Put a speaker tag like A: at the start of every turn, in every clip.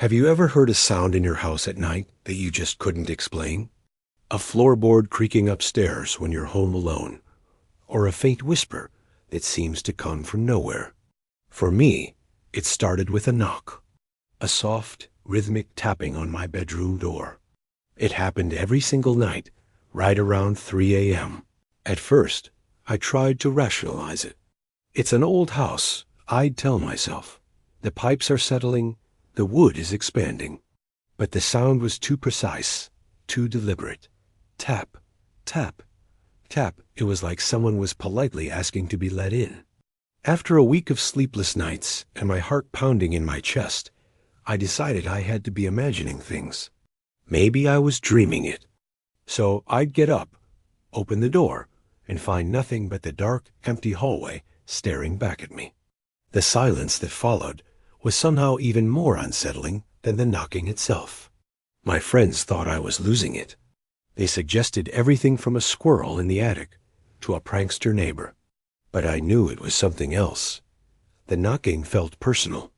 A: Have you ever heard a sound in your house at night that you just couldn't explain? A floorboard creaking upstairs when you're home alone, or a faint whisper that seems to come from nowhere. For me, it started with a knock, a soft, rhythmic tapping on my bedroom door. It happened every single night, right around 3 a.m. At first, I tried to rationalize it. It's an old house, I'd tell myself. The pipes are settling, the wood is expanding. But the sound was too precise, too deliberate. Tap, tap, tap. It was like someone was politely asking to be let in. After a week of sleepless nights and my heart pounding in my chest, I decided I had to be imagining things. Maybe I was dreaming it. So I'd get up, open the door, and find nothing but the dark, empty hallway staring back at me. The silence that followed was somehow even more unsettling than the knocking itself. My friends thought I was losing it. They suggested everything from a squirrel in the attic to a prankster neighbor. But I knew it was something else. The knocking felt personal.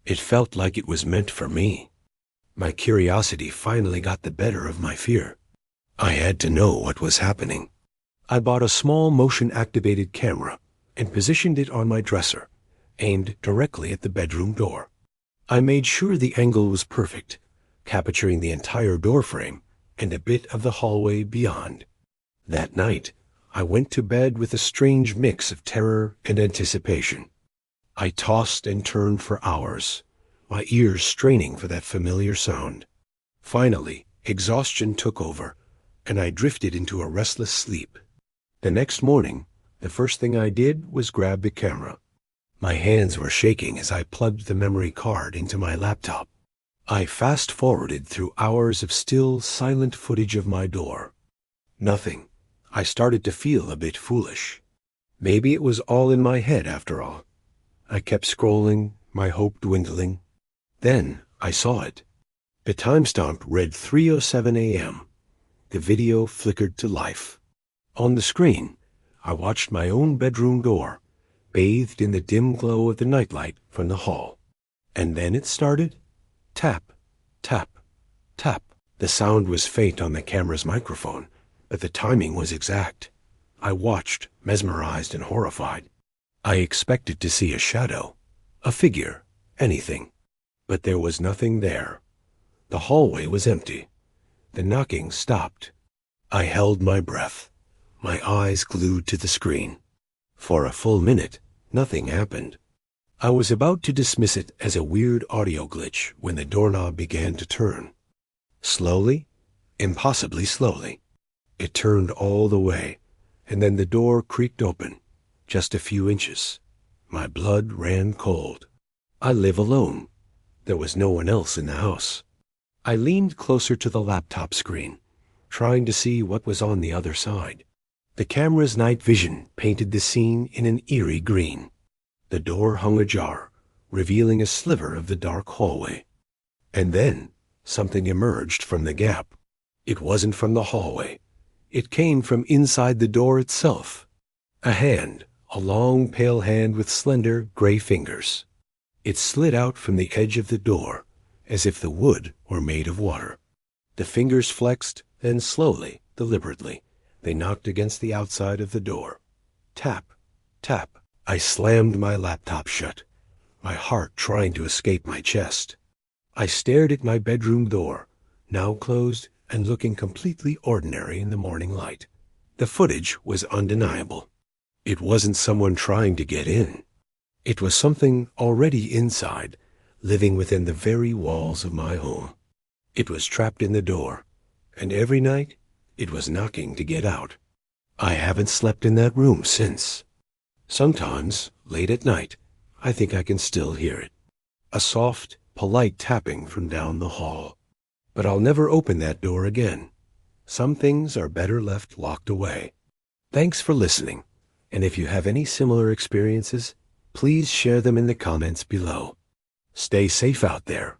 A: It felt like it was meant for me. My curiosity finally got the better of my fear. I had to know what was happening. I bought a small motion-activated camera and positioned it on my dresser, aimed directly at the bedroom door. I made sure the angle was perfect, capturing the entire doorframe and a bit of the hallway beyond. That night, I went to bed with a strange mix of terror and anticipation. I tossed and turned for hours, my ears straining for that familiar sound. Finally, exhaustion took over, and I drifted into a restless sleep. The next morning, the first thing I did was grab the camera. My hands were shaking as I plugged the memory card into my laptop. I fast-forwarded through hours of still, silent footage of my door. Nothing. I started to feel a bit foolish. Maybe it was all in my head after all. I kept scrolling, my hope dwindling. Then I saw it. The timestamp read 3:07 a.m. The video flickered to life. On the screen, I watched my own bedroom door, bathed in the dim glow of the nightlight from the hall. And then it started. Tap, tap, tap. The sound was faint on the camera's microphone, but the timing was exact. I watched, mesmerized and horrified. I expected to see a shadow, a figure, anything. But there was nothing there. The hallway was empty. The knocking stopped. I held my breath, my eyes glued to the screen. For a full minute, nothing happened. I was about to dismiss it as a weird audio glitch when the doorknob began to turn. Slowly, impossibly slowly. It turned all the way, and then the door creaked open, just a few inches. My blood ran cold. I live alone. There was no one else in the house. I leaned closer to the laptop screen, trying to see what was on the other side. The camera's night vision painted the scene in an eerie green. The door hung ajar, revealing a sliver of the dark hallway. And then something emerged from the gap. It wasn't from the hallway. It came from inside the door itself. A hand, a long, pale hand with slender, gray fingers. It slid out from the edge of the door, as if the wood were made of water. The fingers flexed, then slowly, deliberately, they knocked against the outside of the door. Tap, tap. I slammed my laptop shut, my heart trying to escape my chest. I stared at my bedroom door, now closed and looking completely ordinary in the morning light. The footage was undeniable. It wasn't someone trying to get in. It was something already inside, living within the very walls of my home. It was trapped in the door, and every night it was knocking to get out. I haven't slept in that room since. Sometimes, late at night, I think I can still hear it. A soft, polite tapping from down the hall. But I'll never open that door again. Some things are better left locked away. Thanks for listening, and if you have any similar experiences, please share them in the comments below. Stay safe out there.